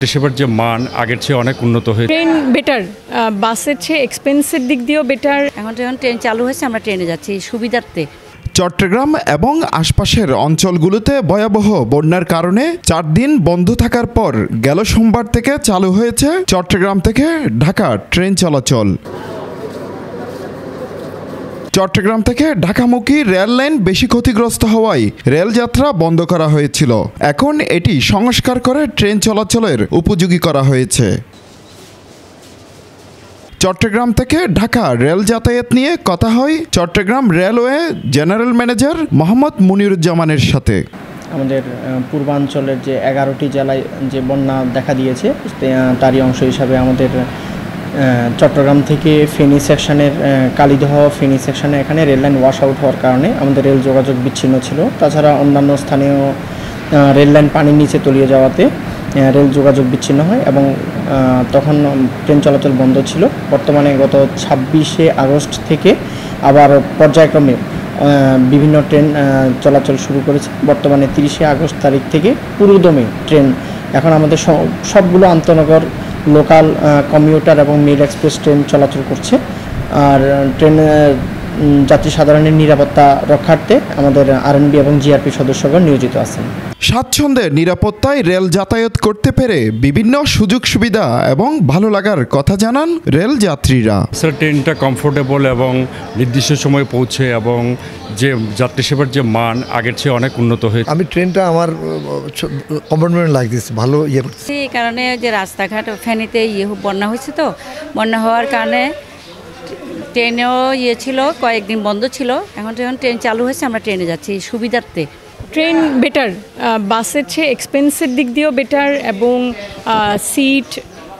সেবার যে মান আগের চেয়ে অনেক উন্নত হয়েছে। ট্রেন বেটার, বাসের চেয়ে এক্সপেন্সের দিক দিয়েও বেটার। এখন যখন ট্রেন চালু হয়েছে আমরা ট্রেনে যাচ্ছি সুবিধার্থে। চট্টগ্রাম এবং আশপাশের অঞ্চলগুলোতে ভয়াবহ বন্যার কারণে 4 দিন বন্ধ থাকার পর গেল সোমবার থেকে চালু হয়েছে চট্টগ্রাম থেকে ঢাকা ট্রেন চলাচল। চট্টগ্রাম থেকে ঢাকামুখী রেল লাইন বেশি ক্ষতিগ্রস্ত হওয়ায় রেলযাত্রা বন্ধ করা হয়েছিল। এখন এটি সংস্কার করে ট্রেন চলাচলের উপযোগী করা হয়েছে। চট্টগ্রাম থেকে ঢাকা রেল যাতায়াত নিয়ে কথা হয় Chittagong railway general manager Mohammad মুনিরুজ্জামানের সাথে। আমাদের পূর্বাঞ্চলের যে 11টি জেলায় যে বন্যা দেখা দিয়েছে তারই অংশ হিসাবে আমাদের চট্টগ্রাম থেকে ফেনী সেকশনের কালিদহ ফেনী সেকশনে এখানে রেল লাইন ওয়াশ আউট হওয়ার কারণে আমাদের রেল যোগাযোগ বিচ্ছিন্ন ছিল। তাছাড়া অন্যান্য স্থানীয় রেল লাইন পানির নিচে তলিয়ে যাওয়াতে রেল যোগাযোগ বিচ্ছিন্ন হয় এবং তখন ট্রেন চলাচল বন্ধ ছিল। বর্তমানে গত 26শে আগস্ট থেকে আবার পর্যায়ক্রমে বিভিন্ন ট্রেন চলাচল শুরু করেছে। বর্তমানে 30শে আগস্ট তারিখ থেকে পুরোদমে ট্রেন এখন আমাদের সবগুলো আন্তনগর লোকাল কমিউটার এবং মেল এক্সপ্রেস ট্রেন চলাচল করছে। আর ট্রেন যাত্রী সাধারণের নিরাপত্তা রক্ষার্থে আমাদের আরএনবি এবং জিআরপি সদস্যগণ নিয়োজিত আছেন। স্বাচ্ছন্দ্যে নিরাপত্তায় রেল যাতায়াত করতে পেরে বিভিন্ন সুযোগ সুবিধা এবং ভালো লাগার কথা জানান রেল যাত্রীরা। স্যার, ট্রেনটা কমফোর্টেবল এবং নির্দিষ্ট সময়ে পৌঁছে এবং যে যাত্রী সেবার যে মান আগের চেয়ে অনেক উন্নত হয়েছে। আমি ট্রেনটা আমার কমফোর্টেবল লাগতেছে, ভালো করছে। এই কারণে যে রাস্তাঘাট ফেনীতে বন্যা হয়েছে, তো বন্যা হওয়ার কারণে ট্রেনেও ছিল, কয়েকদিন বন্ধ ছিল। এখন যখন ট্রেন চালু হয়েছে আমরা ট্রেনে যাচ্ছি সুবিধার্থে। ট্রেন বেটার, বাসের চেয়ে এক্সপেন্সের দিক দিয়েও বেটার এবং সিট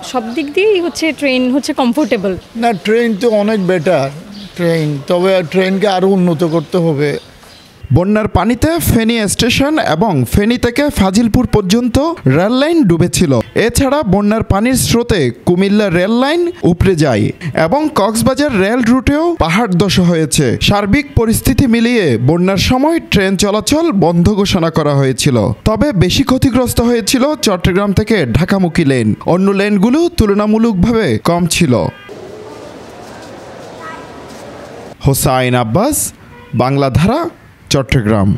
সব দিক দিয়েই ট্রেন কমফোর্টেবল। না, ট্রেন তো অনেক বেটার ট্রেন, তবে ট্রেনকে আরও উন্নত করতে হবে। বন্যার পানিতে ফেনী স্টেশন এবং ফেনী থেকে ফাজিলপুর পর্যন্ত রেল লাইন ডুবেছিল। এছাড়া বন্যার পানির স্রোতে কুমিল্লা রেল লাইন উপড়ে যায় এবং কক্সবাজার রেল রুটেও পাহাড় ধস হয়েছে। সার্বিক পরিস্থিতি মিলিয়ে বন্যার সময় ট্রেন চলাচল বন্ধ ঘোষণা করা হয়েছিল। তবে বেশি ক্ষতিগ্রস্ত হয়েছিল চট্টগ্রাম থেকে ঢাকামুখী লেন, অন্য লেনগুলো তুলনামূলকভাবে কম ছিল। হোসাইন আব্বাস, বাংলাধারা, চট্টগ্রাম।